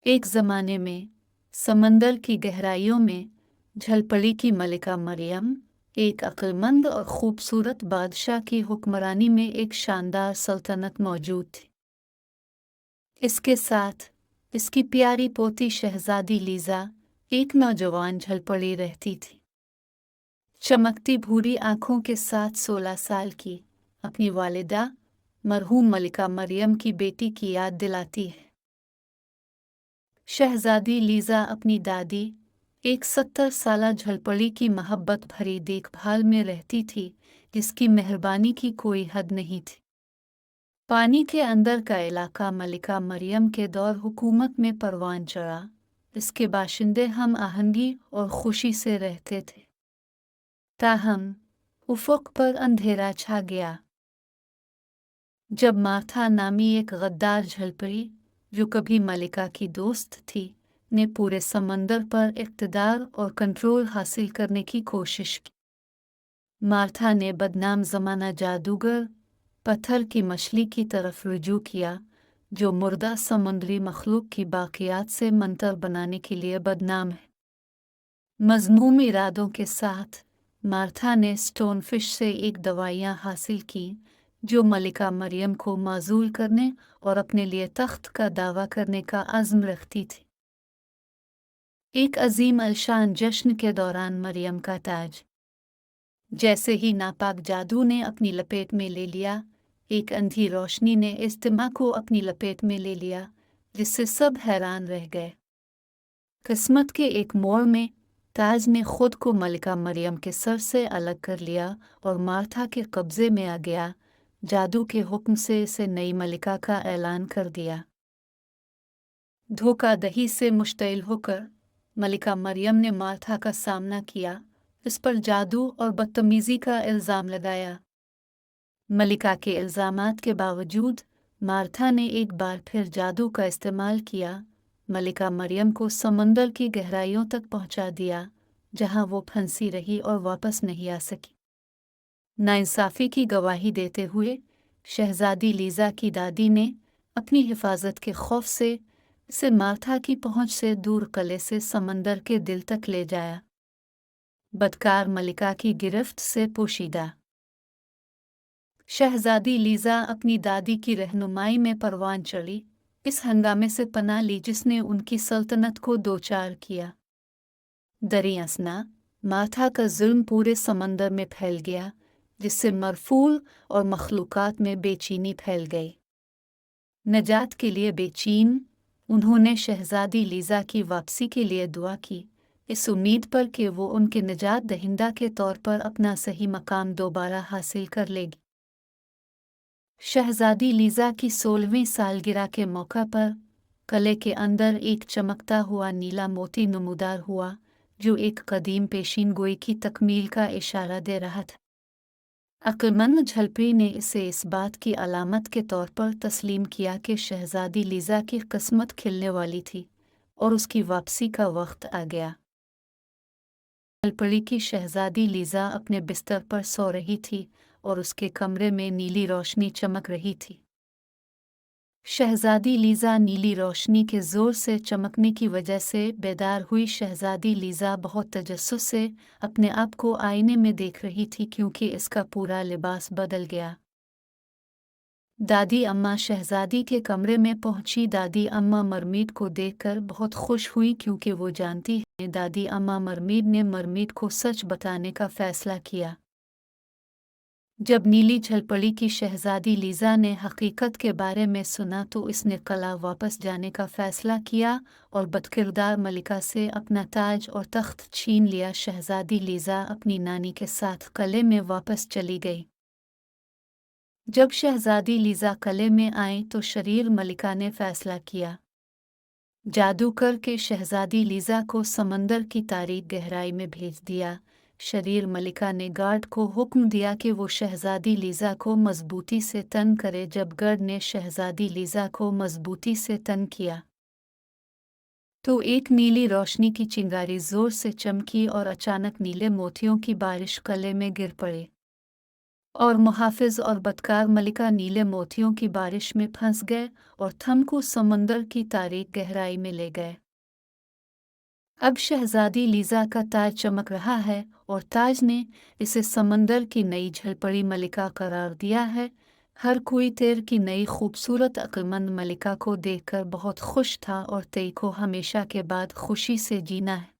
एक ज़माने में समंदर की गहराइयों में झल पड़ी की मलिका मरियम एक अक्लमंद और खूबसूरत बादशाह की हुक्मरानी में एक शानदार सल्तनत मौजूद थी। इसके साथ इसकी प्यारी पोती शहजादी लीजा एक नौजवान झल पड़ी रहती थी। चमकती भूरी आंखों के साथ 16 साल की अपनी वालिदा मरहूम मलिका मरियम की बेटी की याद दिलाती है। शहजादी लीजा अपनी दादी एक 70 साला झलपड़ी की मोहब्बत भरी देखभाल में रहती थी, जिसकी मेहरबानी की कोई हद नहीं थी। पानी के अंदर का इलाका मलिका मरियम के दौर हुकूमत में परवान चढ़ा। इसके बाशिंदे हम आहंगी और खुशी से रहते थे। ताहम उफ़ुक़ पर अंधेरा छा गया जब मार्था नामी एक गद्दार झलपरी, जो कभी मलिका की दोस्त थी, ने पूरे समंदर पर इक़्तिदार और कंट्रोल हासिल करने की कोशिश की। मार्था ने बदनाम ज़माना जादूगर पत्थर की मछली की तरफ रुजू किया, जो मुर्दा समुद्री मखलूक की बाक़ियात से मंतर बनाने के लिए बदनाम है। मज़मूम इरादों के साथ मार्था ने स्टोनफिश से एक दवाइयाँ हासिल की, जो मलिका मरियम को माज़ूल करने और अपने लिए तख्त का दावा करने का अज़्म रखती थी। एक अजीम अलशान जश्न के दौरान मरियम का ताज जैसे ही नापाक जादू ने अपनी लपेट में ले लिया, एक अंधी रोशनी ने इज्तिमा को अपनी लपेट में ले लिया, जिससे सब हैरान रह गए। किस्मत के एक मोड़ में ताज ने खुद को मलिका मरियम के सर से अलग कर लिया और मार्था के कब्जे में आ गया। जादू के हुक्म से इसे नई मलिका का ऐलान कर दिया। धोखाधड़ी से मुश्तइल होकर मलिका मरियम ने मार्था का सामना किया, इस पर जादू और बदतमीज़ी का इल्ज़ाम लगाया। मलिका के इल्ज़ामात के बावजूद मार्था ने एक बार फिर जादू का इस्तेमाल किया, मलिका मरियम को समंदर की गहराइयों तक पहुंचा दिया, जहां वो फंसी रही और वापस नहीं आ सकी। नाइंसाफ़ी की गवाही देते हुए शहजादी लीजा की दादी ने अपनी हिफाजत के खौफ से इसे मार्था की पहुंच से दूर कले से समंदर के दिल तक ले जाया। बदकार मलिका की गिरफ्त से पोशीदा शहजादी लीजा अपनी दादी की रहनुमाई में परवान चढ़ी, इस हंगामे से पनाह ली जिसने उनकी सल्तनत को दोचार किया। दरियासना मार्था का जुल्म पूरे समंदर में फैल गया, जिससे मरफूल और मखलूकात में बेचैनी फैल गई। नजात के लिए बेचैन उन्होंने शहजादी लीजा की वापसी के लिए दुआ की, इस उम्मीद पर कि वो उनके निजात दहिंदा के तौर पर अपना सही मकाम दोबारा हासिल कर लेगी। शहजादी लीजा की 16वीं सालगिरह के मौका पर कले के अंदर एक चमकता हुआ नीला मोती नमूदार हुआ, जो एक कदीम पेशीन गोई की तकमील का इशारा दे रहा था। अक्लमंद झलपरी ने इसे इस बात की अलामत के तौर पर तस्लीम किया कि शहजादी लीजा की किस्मत खिलने वाली थी और उसकी वापसी का वक्त आ गया। झलपरी की शहजादी लीजा अपने बिस्तर पर सो रही थी और उसके कमरे में नीली रोशनी चमक रही थी। शहजादी लीजा नीली रोशनी के जोर से चमकने की वजह से बेदार हुई शहजादी लीजा बहुत तजस्सुस से अपने आप को आईने में देख रही थी, क्योंकि इसका पूरा लिबास बदल गया। दादी अम्मा शहजादी के कमरे में पहुंची। दादी अम्मा मरमीड को देखकर बहुत खुश हुई, क्योंकि वो जानती है दादी अम्मा मरमीड ने मरमीड को सच बताने का फैसला किया। जब नीली झलपड़ी की शहजादी लीजा ने हकीकत के बारे में सुना तो इसने कला वापस जाने का फैसला किया और बदकिरदार मलिका से अपना ताज और तख्त छीन लिया। शहजादी लीजा अपनी नानी के साथ कले में वापस चली गई। जब शहजादी लीजा कले में आई तो शरीर मलिका ने फैसला किया जादू करके शहजादी लीजा को समंदर की तारीक गहराई में भेज दिया। शरीर मलिका ने गार्ड को हुक्म दिया कि वो शहजादी लीजा को मजबूती से तन करे। जब गार्ड ने शहजादी लीजा को मजबूती से तन किया तो एक नीली रोशनी की चिंगारी जोर से चमकी और अचानक नीले मोतियों की बारिश कले में गिर पड़े اور محافظ اور بدکار ملکہ نیلے موتیوں کی بارش میں پھنس گئے اور تھم کو سمندر کی تاریک گہرائی میں لے گئے۔ اب شہزادی لیزا کا تاج چمک رہا ہے اور تاج نے اسے سمندر کی نئی جھلپڑی ملکہ قرار دیا ہے۔ ہر کوئی تیر کی نئی خوبصورت عقلمند ملکہ کو دیکھ کر بہت خوش تھا اور تئی کو ہمیشہ کے بعد خوشی سے جینا ہے۔